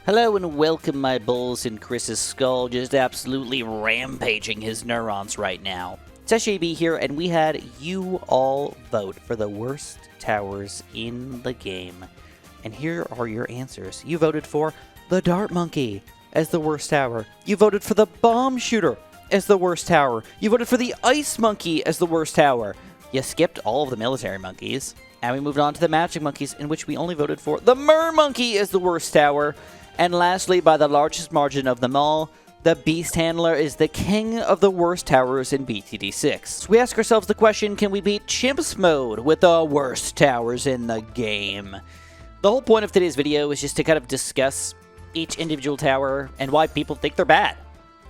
Hello and welcome, my bulls, in Chris's skull just absolutely rampaging his neurons right now. It's SJB here, and we had you all vote for the worst towers in the game. And here are your answers. You voted for the Dart Monkey as the worst tower. You voted for the Bomb Shooter as the worst tower. You voted for the Ice Monkey as the worst tower. You skipped all of the military monkeys. And we moved on to the Magic Monkeys, in which we only voted for the Mer Monkey as the worst tower. And lastly, by the largest margin of them all, the Beast Handler is the king of the worst towers in BTD6. So we ask ourselves the question, can we beat Chimps Mode with the worst towers in the game? The whole point of today's video is just to kind of discuss each individual tower and why people think they're bad.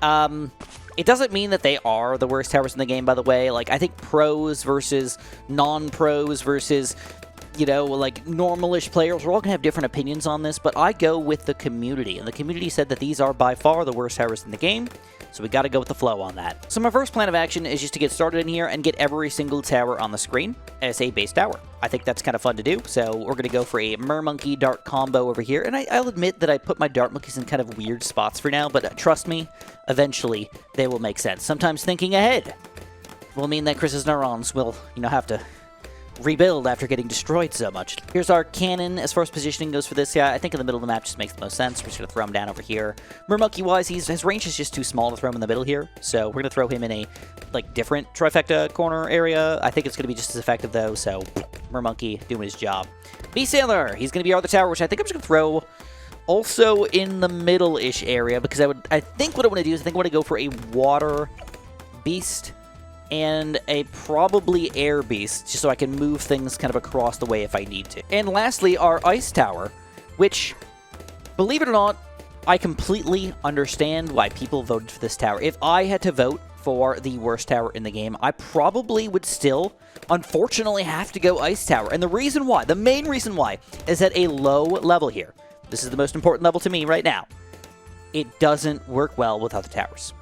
It doesn't mean that they are the worst towers in the game, by the way. Like, I think pros versus non-pros versus, you know, like, normal-ish players, we're all going to have different opinions on this, but I go with the community, and the community said that these are by far the worst towers in the game, so we got to go with the flow on that. So my first plan of action is just to get started in here and get every single tower on the screen as a base tower. I think that's kind of fun to do, so we're going to go for a Mer-Monkey Dart combo over here, and I'll admit that I put my Dart Monkeys in kind of weird spots for now, but trust me, eventually they will make sense. Sometimes thinking ahead will mean that Chris's neurons will, you know, have to rebuild after getting destroyed so much. Here's our cannon. As far as positioning goes for this, yeah, I think in the middle of the map just makes the most sense. We're just going to throw him down over here. Mermonkey-wise, his range is just too small to throw him in the middle here, so we're going to throw him in a, like, different trifecta corner area. I think it's going to be just as effective, though, so Mermonkey doing his job. Beast Sailor, he's going to be our other tower, which I think I'm just going to throw also in the middle-ish area, because I think what I want to do is I think I want to go for a water beast and a probably air beast, just so I can move things kind of across the way if I need to. And lastly, our ice tower, which, believe it or not, I completely understand why people voted for this tower. If I had to vote for the worst tower in the game, I probably would still, unfortunately, have to go ice tower. And the reason why, the main reason why, is at a low level here. This is the most important level to me right now. It doesn't work well with other towers.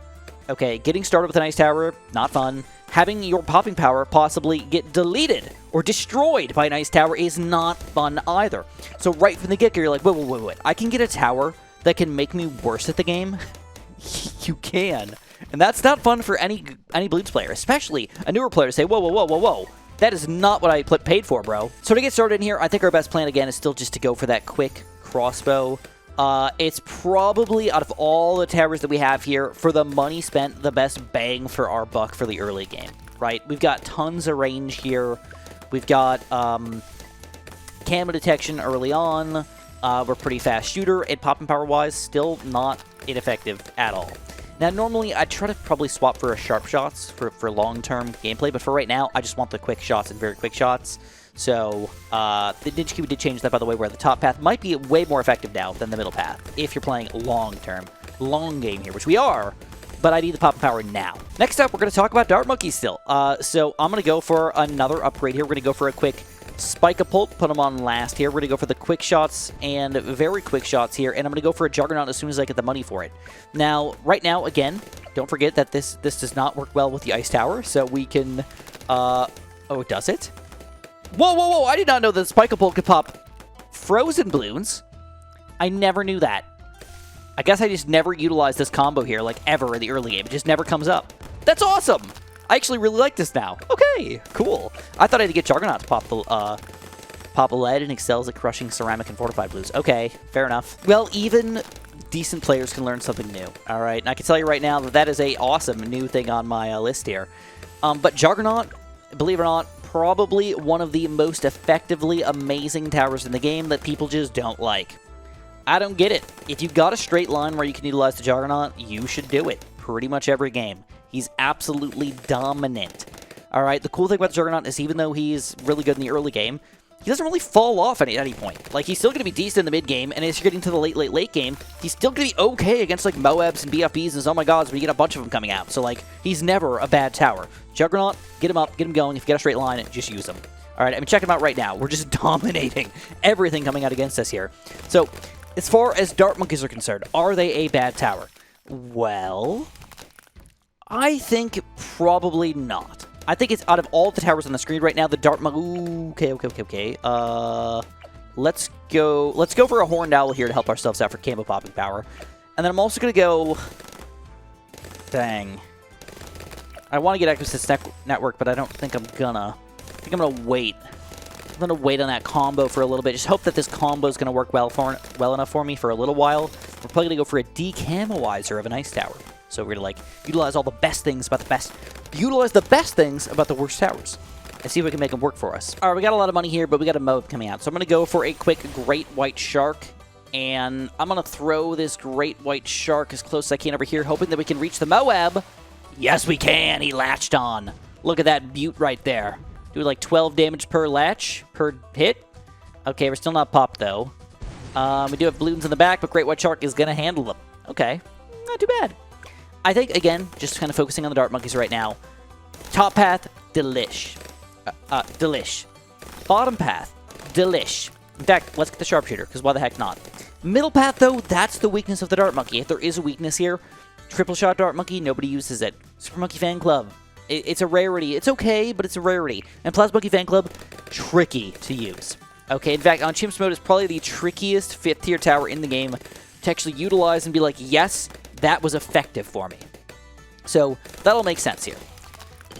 Okay, getting started with an ice tower, not fun. Having your popping power possibly get deleted or destroyed by an ice tower is not fun either. So right from the get-go, you're like, wait. I can get a tower that can make me worse at the game? You can. And that's not fun for any Bloons player, especially a newer player to say, whoa. That is not what I paid for, bro. So to get started in here, I think our best plan, again, is still just to go for that quick crossbow. It's probably, out of all the towers that we have here, for the money spent, the best bang for our buck for the early game, right? We've got tons of range here. We've got camo detection early on. We're pretty fast shooter, and popping power-wise, still not ineffective at all. Now, normally, I try to probably swap for a sharp shots for long-term gameplay, but for right now, I just want the quick shots and very quick shots. So, the Digicube did change that, by the way, where the top path might be way more effective now than the middle path, if you're playing long-term, long game here, which we are, but I need the pop power now. Next up, we're going to talk about Dart Monkey still. So, I'm going to go for another upgrade here. We're going to go for a quick Spike-a-Pulp, put them on last here. We're going to go for the quick shots and very quick shots here, and I'm going to go for a Juggernaut as soon as I get the money for it. Now, right now, again, don't forget that this does not work well with the Ice Tower, so we can, oh, does it? Whoa, I did not know that Spike-a-Pulp could pop frozen balloons. I never knew that. I guess I just never utilized this combo here, like, ever in the early game. It just never comes up. That's awesome! I actually really like this now. Okay, cool. I thought I had to get Juggernaut to pop lead and excels at crushing ceramic and fortified blues. Okay, fair enough. Well, even decent players can learn something new, all right? And I can tell you right now that that is a awesome new thing on my list here. But Juggernaut, believe it or not, probably one of the most effectively amazing towers in the game that people just don't like. I don't get it. If you've got a straight line where you can utilize the Juggernaut, you should do it pretty much every game. He's absolutely dominant. All right, the cool thing about the Juggernaut is even though he's really good in the early game, he doesn't really fall off at any point. Like, he's still going to be decent in the mid game, and as you're getting to the late game, he's still going to be okay against, like, Moabs and BFBs and oh my gods when you get a bunch of them coming out. So, like, he's never a bad tower. Juggernaut, get him up, get him going. If you get a straight line, just use him. All right, I mean, check him out right now. We're just dominating everything coming out against us here. So, as far as Dart Monkeys are concerned, are they a bad tower? Well, I think probably not. I think it's out of all the towers on the screen right now, the Dart Monkey... Okay. let's go for a Horned Owl here to help ourselves out for camo popping power. And then I'm also going to go... Dang. I want to get access to this network, but I don't think I'm gonna. I think I'm going to wait. I'm going to wait on that combo for a little bit. Just hope that this combo is going to work well enough for me for a little while. We're probably going to go for a decamoizer of an Ice Tower. So we're going to, like, utilize all the best things about the best... Utilize the best things about the worst towers. And see if we can make them work for us. All right, we got a lot of money here, but we got a mob coming out. So I'm going to go for a quick Great White Shark. And I'm going to throw this Great White Shark as close as I can over here, hoping that we can reach the Moab. Yes, we can. He latched on. Look at that butte right there. Do like 12 damage per latch, per hit. Okay, we're still not popped, though. We do have Bloons in the back, but Great White Shark is going to handle them. Okay, not too bad. I think, again, just kind of focusing on the Dart Monkeys right now. Top path, delish. Delish. Bottom path, delish. In fact, let's get the Sharpshooter, because why the heck not? Middle path, though, that's the weakness of the Dart Monkey. If there is a weakness here, triple shot Dart Monkey, nobody uses it. Super Monkey Fan Club. It's a rarity. It's okay, but it's a rarity. And Plasma Monkey Fan Club, tricky to use. Okay, in fact, on Chimps mode is probably the trickiest 5th tier tower in the game to actually utilize and be like, yes, that was effective for me. So that'll make sense here.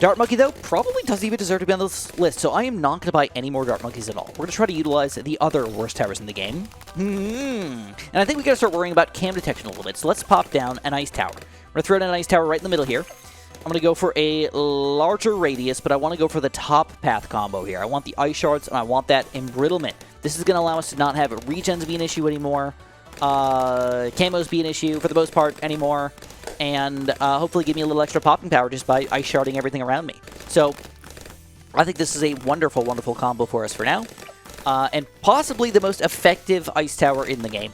Dart Monkey, though, probably doesn't even deserve to be on this list, so I am not going to buy any more Dart Monkeys at all. We're going to try to utilize the other worst towers in the game. And I think we got to start worrying about cam detection a little bit, so let's pop down an Ice Tower. We're going to throw down an Ice Tower right in the middle here. I'm going to go for a larger radius, but I want to go for the top path combo here. I want the Ice Shards, and I want that Embrittlement. This is going to allow us to not have regens be an issue anymore, camos be an issue for the most part anymore, and hopefully give me a little extra popping power just by Ice Sharding everything around me. So I think this is a wonderful, wonderful combo for us for now, and possibly the most effective Ice Tower in the game.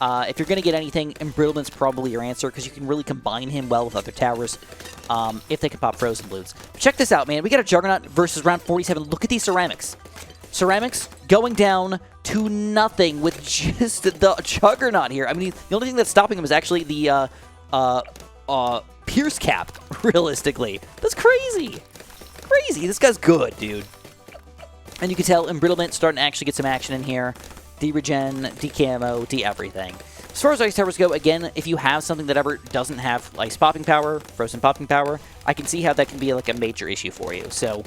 If you're going to get anything, Embrittlement's probably your answer, because you can really combine him well with other towers if they can pop Frozen Bloons. Check this out, man. We got a Juggernaut versus round 47. Look at these ceramics. Ceramics going down to nothing with just the Juggernaut here. I mean, the only thing that's stopping him is actually the Pierce Cap, realistically. That's crazy. Crazy. This guy's good, dude. And you can tell Embrittlement starting to actually get some action in here. De-regen, de-camo, de-everything. As far as Ice Towers go, again, if you have something that ever doesn't have Ice Popping Power, Frozen Popping Power, I can see how that can be like a major issue for you. So,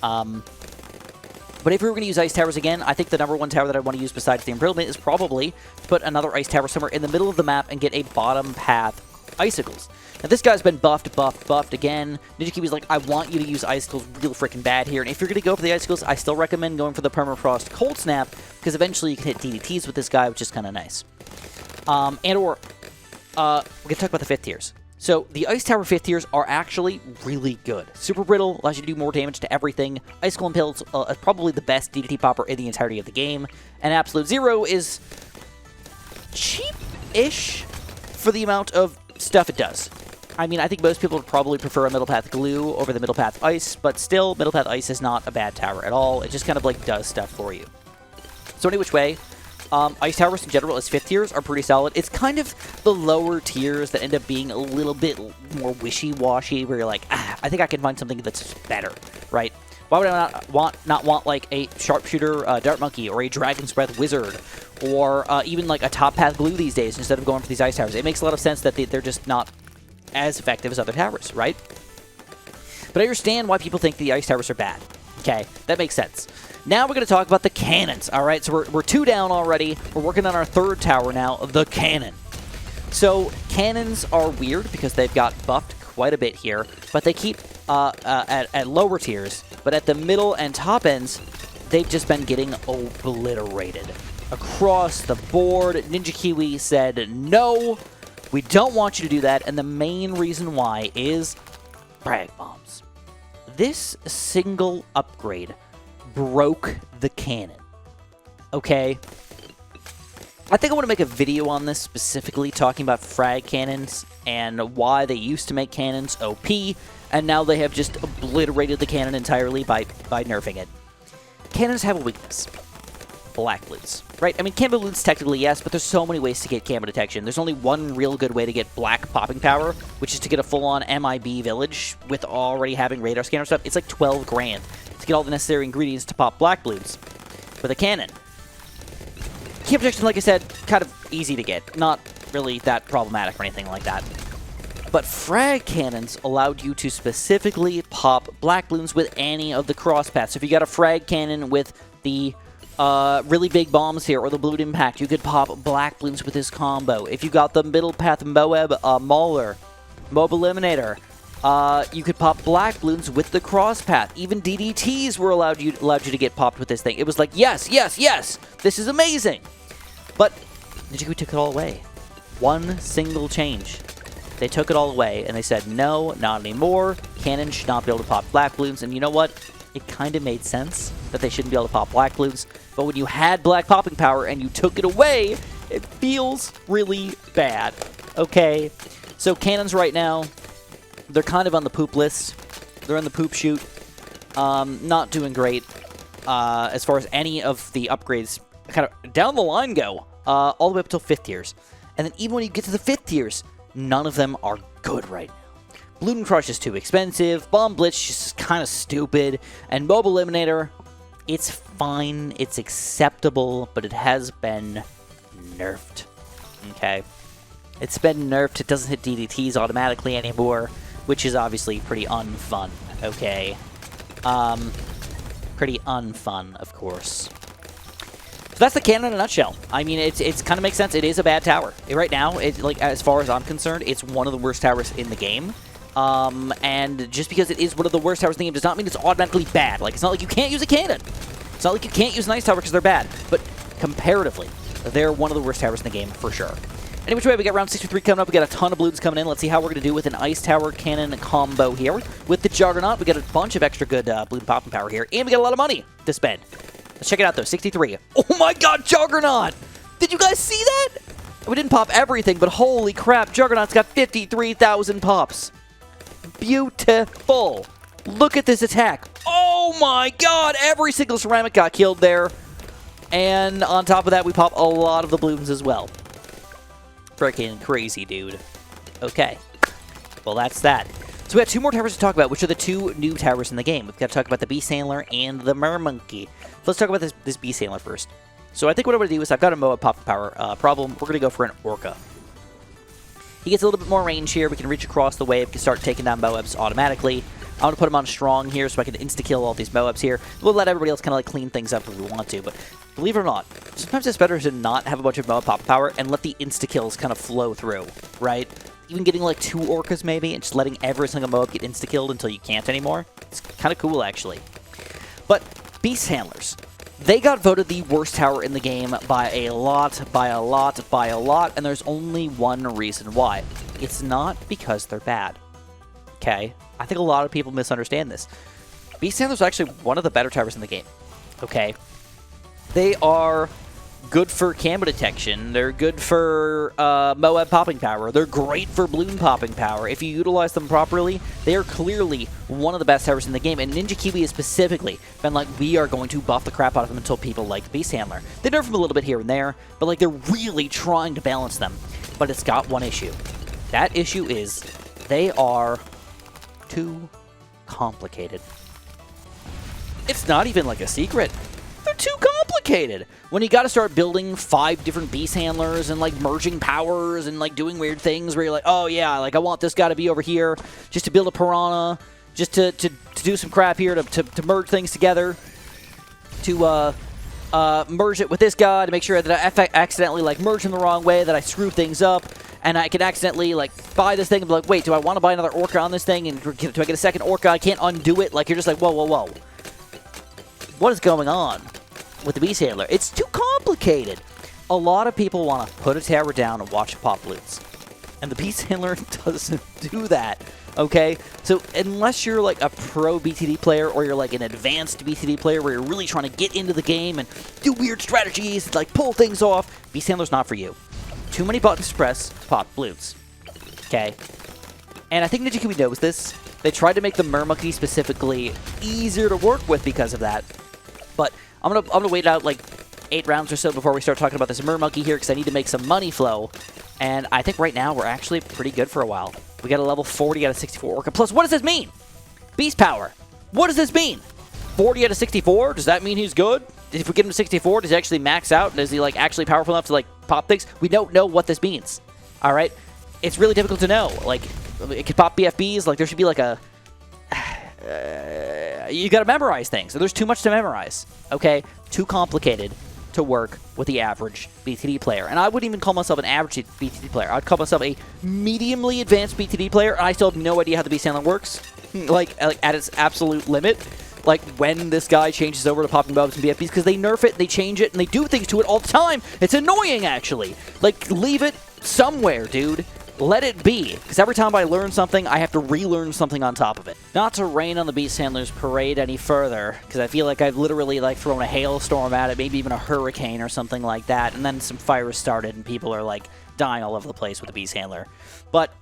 but if we were going to use Ice Towers again, I think the #1 tower that I want to use besides the Embrittlement is probably to put another Ice Tower somewhere in the middle of the map and get a bottom path Icicles. Now, this guy's been buffed again. Ninja Kiwi's like, I want you to use Icicles real freaking bad here. And if you're going to go for the Icicles, I still recommend going for the Permafrost Cold Snap, because eventually you can hit DDTs with this guy, which is kind of nice. We're going to talk about the 5th tiers. So, the Ice Tower 5th tiers are actually really good. Super Brittle allows you to do more damage to everything. Icicle Impale is probably the best DDT popper in the entirety of the game. And Absolute Zero is cheap-ish for the amount of stuff it does. I mean, I think most people would probably prefer a Middle Path Glue over the Middle Path Ice, but still, Middle Path Ice is not a bad tower at all. It just kind of, like, does stuff for you. So any which way, Ice Towers in general as 5th tiers are pretty solid. It's kind of the lower tiers that end up being a little bit more wishy-washy, where you're like, I think I can find something that's better, right? Why would I not want like a Sharpshooter Dart Monkey or a Dragon's Breath Wizard or even like a Top Path Glue these days instead of going for these Ice Towers? It makes a lot of sense that they're just not as effective as other towers, right? But I understand why people think the Ice Towers are bad. Okay, that makes sense. Now we're going to talk about the cannons, all right? So we're 2 down already. We're working on our 3rd tower now, the cannon. So cannons are weird because they've got buffed quite a bit here, but they keep at lower tiers. But at the middle and top ends, they've just been getting obliterated. Across the board, Ninja Kiwi said, no, we don't want you to do that, and the main reason why is Brag Bombs. This single upgrade broke the cannon. Okay? I think I want to make a video on this specifically, talking about frag cannons and why they used to make cannons OP, and now they have just obliterated the cannon entirely by nerfing it. Cannons have a weakness. Black Bloons, right? I mean, camo Bloons technically, yes, but there's so many ways to get camo detection. There's only one real good way to get black popping power, which is to get a full-on MIB village with already having radar scanner stuff. It's like 12 grand to get all the necessary ingredients to pop Black Bloons with a cannon. Key protection, like I said, kind of easy to get. Not really that problematic or anything like that. But frag cannons allowed you to specifically pop black balloons with any of the cross paths. So if you got a frag cannon with the really big bombs here, or the balloon impact, you could pop black balloons with this combo. If you got the middle path Moab Mauler, Mob Eliminator, you could pop black balloons with the cross path. Even DDTs were allowed you to get popped with this thing. It was like, yes, yes, yes, this is amazing. But Ninja took it all away. One single change. They took it all away, and they said, no, not anymore. Cannons should not be able to pop black balloons. And you know what? It kind of made sense that they shouldn't be able to pop black balloons. But when you had black popping power and you took it away, it feels really bad. Okay? So cannons right now, they're kind of on the poop list. They're on the poop chute. Not doing great as far as any of the upgrades kind of down the line go. All the way up until 5th tiers. And then even when you get to the 5th tiers, none of them are good right now. Balloon Crush is too expensive, Bomb Blitz just kind of stupid, and Mob Eliminator, it's fine, it's acceptable, but it has been nerfed. Okay? It's been nerfed, it doesn't hit DDTs automatically anymore, which is obviously pretty unfun, okay? Pretty unfun, of course. So that's the cannon in a nutshell. I mean, it's kind of makes sense. It is a bad tower. Right now, like as far as I'm concerned, it's one of the worst towers in the game. And just because it is one of the worst towers in the game does not mean it's automatically bad. Like, it's not like you can't use a cannon. It's not like you can't use an ice tower because they're bad. But comparatively, they're one of the worst towers in the game for sure. Anyway, we got round 63 coming up. We got a ton of balloons coming in. Let's see how we're going to do with an ice tower cannon combo here. With the Juggernaut, we got a bunch of extra good balloon popping power here. And we got a lot of money to spend. Let's check it out, though. 63. Oh, my God, Juggernaut! Did you guys see that? We didn't pop everything, but holy crap, Juggernaut's got 53,000 pops. Beautiful. Look at this attack. Oh, my God! Every single ceramic got killed there. And on top of that, we pop a lot of the balloons as well. Freaking crazy, dude. Okay. Well, that's that. So we have two more towers to talk about, which are the two new towers in the game. We've got to talk about the Beast Handler and the Mermonkey. Let's talk about this Beast Handler first. So I think what I'm going to do is I've got a Moab pop power problem. We're going to go for an Orca. He gets a little bit more range here. We can reach across the wave. We can start taking down Moabs automatically. I'm going to put him on strong here so I can insta-kill all these Moabs here. We'll let everybody else kind of like clean things up if we want to, but believe it or not, sometimes it's better to not have a bunch of Moab pop power and let the insta-kills kind of flow through, right? Even getting like 2 Orcas maybe and just letting every single Moab get insta-killed until you can't anymore. It's kind of cool, actually. But Beast Handlers, they got voted the worst tower in the game by a lot, and there's only one reason why. It's not because they're bad. Okay? I think a lot of people misunderstand this. Beast Handlers are actually one of the better towers in the game. Okay? They are good for camo detection. They're good for Moab popping power. They're great for balloon popping power. If you utilize them properly, they are clearly one of the best towers in the game. And Ninja Kiwi has specifically been like, we are going to buff the crap out of them until people like the Beast Handler. They nerf them a little bit here and there, but like they're really trying to balance them. But it's got one issue. That issue is they are too complicated. It's not even like a secret. They're too complicated. When you got to start building 5 different Beast Handlers and like merging powers and like doing weird things where you're like, oh yeah, like I want this guy to be over here just to build a Piranha, just to do some crap here to merge things together, to merge it with this guy to make sure that I accidentally like merge them the wrong way, that I screw things up, and I can accidentally like buy this thing and be like, wait, do I want to buy another Orca on this thing? And do I get a second Orca? I can't undo it. Like you're just like, whoa, whoa, whoa. What is going on with the Beast Handler? It's too complicated. A lot of people want to put a tower down and watch it pop balloons. And the Beast Handler doesn't do that, okay? So unless you're like a pro BTD player or you're like an advanced BTD player where you're really trying to get into the game and do weird strategies and like pull things off, Beast Handler's not for you. Too many buttons to press to pop balloons, okay? And I think Ninja Kiwi knows this. They tried to make the Mermonkey specifically easier to work with because of that. But I'm gonna wait out like 8 rounds or so before we start talking about this Mermonkey here because I need to make some money flow. And I think right now we're actually pretty good for a while. We got a level 40 out of 64 Orca. Plus, what does this mean? Beast power. What does this mean? 40 out of 64? Does that mean he's good? if we get him to 64, does he actually max out? And is he, like, actually powerful enough to, like, pop things? We don't know what this means, all right? It's really difficult to know. Like, it could pop BFBs. Like, there should be, like, a... you got to memorize things. So there's too much to memorize, okay? Too complicated to work with the average BTD player. And I wouldn't even call myself an average BTD player. I'd call myself a mediumly advanced BTD player, and I still have no idea how the beast handler works, like at its absolute limit. Like, when this guy changes over to popping bubs and BFBs, because they nerf it, they change it, and they do things to it all the time. It's annoying, actually. Like, leave it somewhere, dude. Let it be, because every time I learn something, I have to relearn something on top of it. Not to rain on the Beast Handler's parade any further, because I feel like I've literally, like, thrown a hailstorm at it, maybe even a hurricane or something like that, and then some fires started, and people are, like, dying all over the place with the Beast Handler. But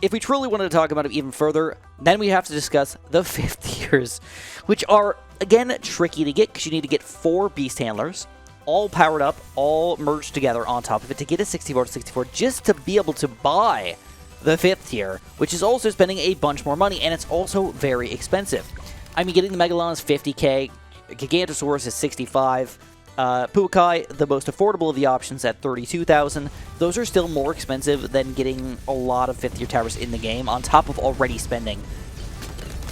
if we truly wanted to talk about it even further, then we have to discuss the 5th tiers, which are, again, tricky to get, because you need to get 4 Beast Handlers, all powered up, all merged together on top of it to get a 64 to 64 just to be able to buy the 5th tier, which is also spending a bunch more money, and it's also very expensive. I mean, getting the Megalon is 50k, Gigantosaurus is 65, Puakai, the most affordable of the options at 32,000. Those are still more expensive than getting a lot of 5th tier towers in the game, on top of already spending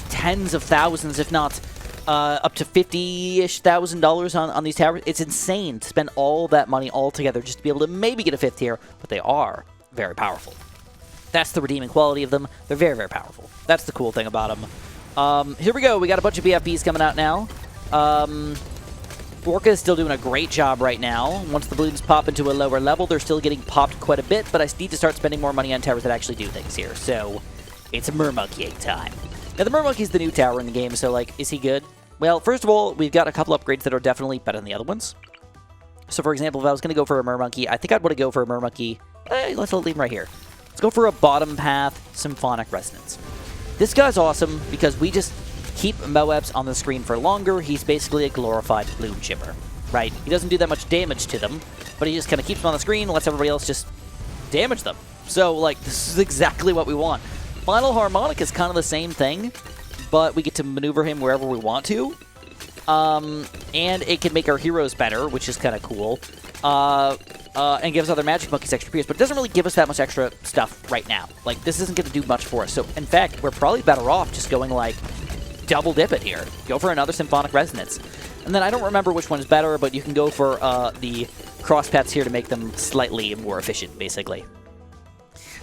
tens of thousands, if not up to $50,000-ish on these towers. It's insane to spend all that money all together just to be able to maybe get a 5th tier, but they are very powerful. That's the redeeming quality of them. They're very, very powerful. That's the cool thing about them. Here we go. We got a bunch of BFBs coming out now. Orca is still doing a great job right now. Once the balloons pop into a lower level, they're still getting popped quite a bit, but I need to start spending more money on towers that actually do things here. So it's Mermonkeying time. Now, the Mermonkey's the new tower in the game, so, like, is he good? Well, first of all, we've got a couple upgrades that are definitely better than the other ones. So, for example, if I was going to go for a Mermonkey, I think I'd want to go for a Mermonkey. Let's leave him right here. Let's go for a bottom path Symphonic Resonance. This guy's awesome because we just keep Moebs on the screen for longer. He's basically a glorified Bloon chipper, right? He doesn't do that much damage to them, but he just kind of keeps them on the screen and lets everybody else just damage them. So, like, this is exactly what we want. Final Harmonic is kind of the same thing, but we get to maneuver him wherever we want to. And it can make our heroes better, which is kind of cool. And gives other magic monkeys extra PS, but it doesn't really give us that much extra stuff right now. Like, this isn't going to do much for us. So, in fact, we're probably better off just going, like, double dip it here. Go for another Symphonic Resonance. And then I don't remember which one is better, but you can go for the cross paths here to make them slightly more efficient, basically.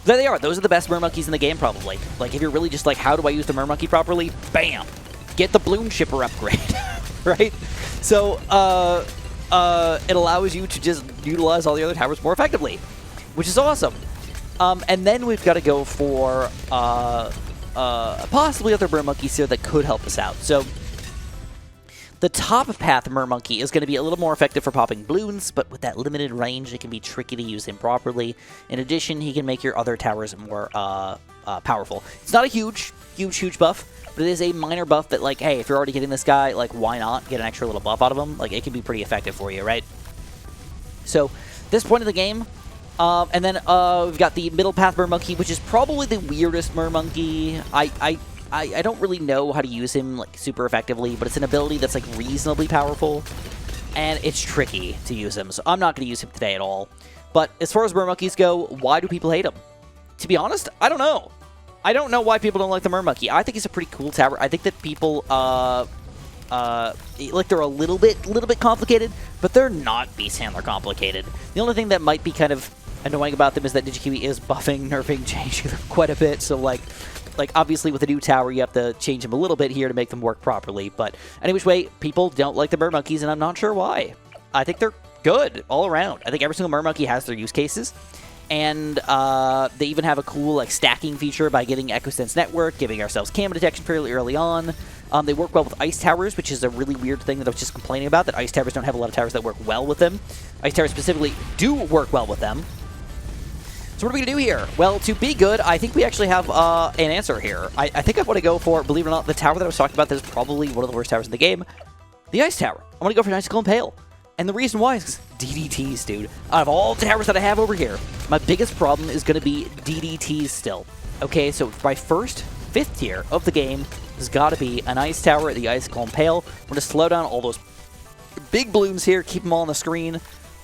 There they are. Those are the best Mermonkeys in the game, probably. Like, if you're really just like, how do I use the Mermonkey properly? Bam! Get the Bloon Shipper upgrade, right? So, it allows you to just utilize all the other towers more effectively, which is awesome. And then we've got to go for possibly other Mermonkeys here that could help us out. So, the top path Mermonkey is going to be a little more effective for popping Bloons, but with that limited range, it can be tricky to use him properly. In addition, he can make your other towers more powerful. It's not a huge buff, but it is a minor buff that, like, hey, if you're already getting this guy, like, why not get an extra little buff out of him? Like, it can be pretty effective for you, right? So, this point of the game, and then we've got the middle path Mermonkey, which is probably the weirdest Mermonkey. I don't really know how to use him, like, super effectively, but it's an ability that's, like, reasonably powerful, and it's tricky to use him, so I'm not going to use him today at all. But as far as Mermonkeys go, why do people hate him? To be honest, I don't know. I don't know why people don't like the Mermonkey. I think he's a pretty cool tower. I think that people, like, they're a little bit complicated, but they're not Beast Handler complicated. The only thing that might be kind of annoying about them is that DigiKiwi is buffing, nerfing, changing them quite a bit, so, like, obviously, with a new tower, you have to change them a little bit here to make them work properly. But anyways, people don't like the Mermonkeys, and I'm not sure why. I think they're good all around. I think every single Mermonkey has their use cases. And they even have a cool, like, stacking feature by getting EchoSense Network, giving ourselves camera detection fairly early on. They work well with ice towers, which is a really weird thing that I was just complaining about, that ice towers don't have a lot of towers that work well with them. Ice towers specifically do work well with them. So what are we going to do here? Well, to be good, I think we actually have an answer here. I think I want to go for, believe it or not, the tower that I was talking about that is probably one of the worst towers in the game. The Ice Tower. I want to go for an Icicle Impale. And the reason why is because DDTs, dude. Out of all the towers that I have over here, my biggest problem is going to be DDTs still. Okay, so my first 5th tier of the game has got to be an Ice Tower, the Icicle Impale. We're going to slow down all those big Bloons here, keep them all on the screen,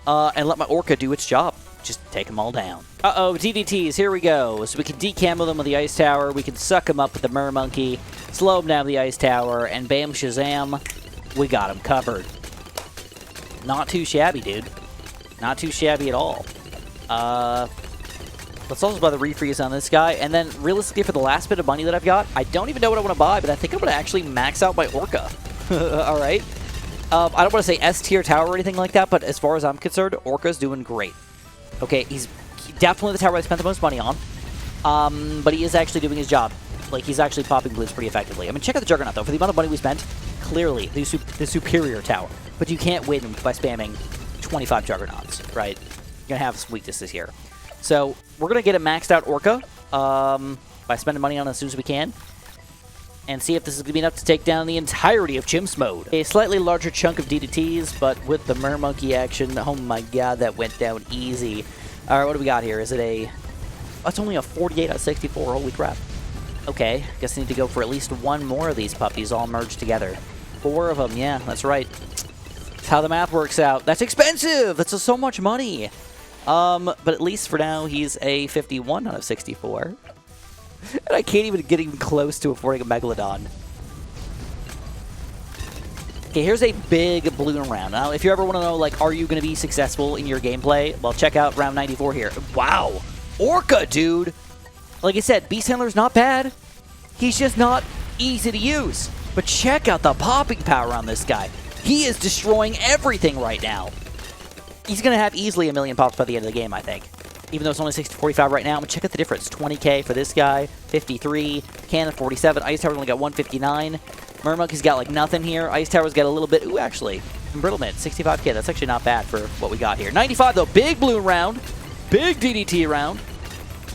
and let my Orca do its job. Just take them all down. Uh-oh, DDTs, here we go. So we can decamo them with the Ice Tower, we can suck them up with the Mer Monkey, slow them down with the Ice Tower, and bam shazam, we got them covered. Not too shabby, dude. Not too shabby at all. Let's also buy the refreeze on this guy, and then realistically for the last bit of money that I've got, I don't even know what I want to buy, but I think I'm going to actually max out my Orca. Alright? I don't want to say S-tier tower or anything like that, but as far as I'm concerned, Orca's doing great. Okay, he's definitely the tower I spent the most money on, but he is actually doing his job. Like, he's actually popping Bloons pretty effectively. I mean, check out the Juggernaut, though. For the amount of money we spent, clearly the superior tower. But you can't win by spamming 25 Juggernauts, right? You're going to have some weaknesses here. So, we're going to get a maxed out Orca by spending money on it as soon as we can. And see if this is going to be enough to take down the entirety of Chimps mode. A slightly larger chunk of DDTs, but with the Mer Monkey action, oh my god, that went down easy. Alright, what do we got here? Is it a... Oh, it's only a 48 out of 64, holy crap. Okay, guess I need to go for at least one more of these puppies all merged together. 4 of them, yeah, that's right. That's how the math works out. That's expensive! That's so much money! But at least for now, he's a 51 out of 64. And I can't even get even close to affording a Megalodon. Okay, here's a big balloon round. Now, if you ever want to know, like, are you going to be successful in your gameplay? Well, check out round 94 here. Wow! Orca, dude! Like I said, Beast Handler's not bad. He's just not easy to use. But check out the popping power on this guy. He is destroying everything right now. He's going to have easily 1 million pops by the end of the game, I think. Even though it's only 60-45 right now, but check out the difference. 20k for this guy, 53, Cannon 47, Ice Tower's only got 159. Mer Monkey's got like nothing here. Ice Tower's got a little bit. Ooh, actually, Embrittlement, 65k. That's actually not bad for what we got here. 95 though, big balloon round, big DDT round.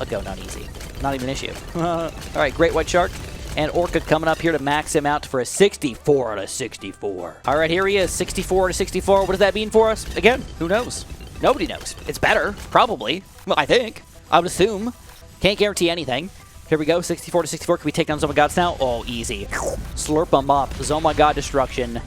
I'll go, not easy. Not even an issue. All right, Great White Shark and Orca coming up here to max him out for a 64 out of 64. All right, here he is, 64 out of 64. What does that mean for us? Again, who knows? Nobody knows. It's better, probably. Well, I think. I would assume. Can't guarantee anything. Here we go, 64 to 64. Can we take down Zoma Gods now? Oh, easy. Slurp them up. Zoma God destruction.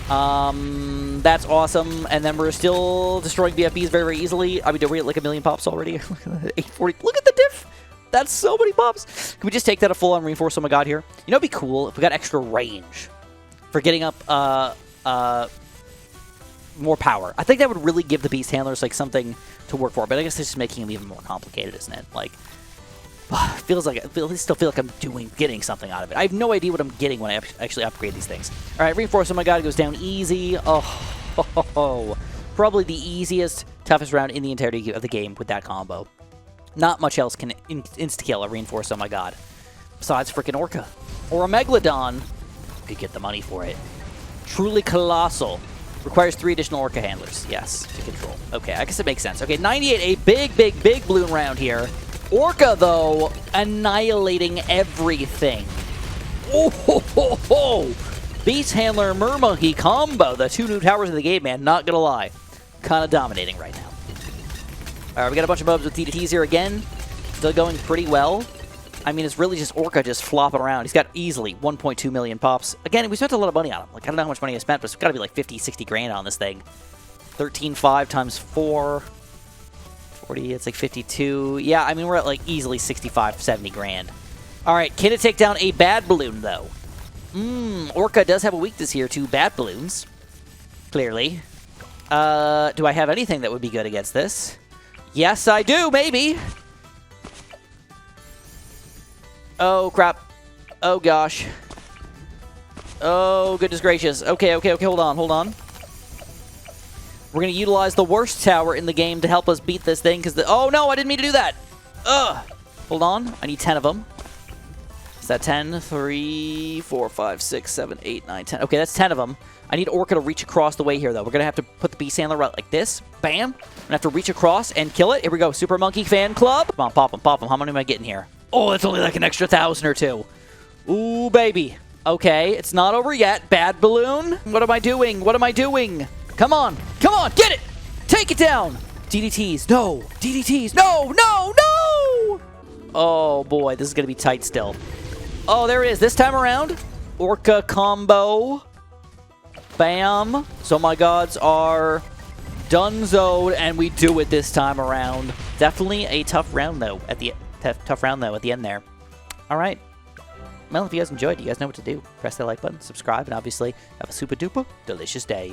That's awesome. And then we're still destroying BFBs very, very easily. I mean, are we at like 1 million pops already? 840. Look at the diff. That's so many pops. Can we just take that a full-on reinforce Zoma God here? You know, it'd be cool if we got extra range for getting up, more power. I think that would really give the Beast Handlers like something to work for, but I guess it's just making them even more complicated, isn't it? Like, feels like I still feel like I'm getting something out of it. I have no idea what I'm getting when I actually upgrade these things. All right, reinforce. Oh my god, it goes down easy. Oh, probably the easiest, toughest round in the entirety of the game with that combo. Not much else can insta-kill a reinforce. Oh my god, besides freaking Orca or a Megalodon. Could get the money for it. Truly colossal. Requires 3 additional Orca handlers, yes, to control. Okay, I guess it makes sense. Okay, 98, a big balloon round here. Orca, though, annihilating everything. Oh, ho, ho, ho. Beast Handler, Mer Monkey combo, the 2 new towers of the game, man, not gonna lie. Kind of dominating right now. All right, we got a bunch of mobs with DDTs here again. Still going pretty well. I mean, it's really just Orca just flopping around. He's got easily 1.2 million pops. Again, we spent a lot of money on him. Like, I don't know how much money I spent, but it's got to be like 50, 60 grand on this thing. 13.5 times 4. 40, it's like 52. Yeah, I mean, we're at like easily 65, 70 grand. All right, can it take down a bad balloon, though? Orca does have a weakness here to bad balloons. Clearly. Do I have anything that would be good against this? Yes, I do, maybe. Oh, crap. Oh, gosh. Oh, goodness gracious. Okay, hold on. We're going to utilize the worst tower in the game to help us beat this thing, because oh, no, I didn't mean to do that. Ugh. Hold on. I need 10 of them. Is that 10? 3, 4, 5, 6, 7, 8, 9, 10. Okay, that's 10 of them. I need Orca to reach across the way here, though. We're going to have to put the Beast Handler right like this. Bam. I'm going to have to reach across and kill it. Here we go. Super Monkey Fan Club. Come on, pop them. How many am I getting here? Oh, it's only like an extra 1,000 or 2. Ooh, baby. Okay, it's not over yet. Bad balloon. What am I doing? Come on, get it! Take it down! DDTs, no! DDTs, no! Oh boy, this is gonna be tight still. Oh, there it is. This time around, Orca combo. Bam. So my gods are donezoed, and we do it this time around. Definitely a tough round, though, at the end there. All right. Well, if you guys enjoyed, you guys know what to do. Press that like button, subscribe, and obviously have a super duper delicious day.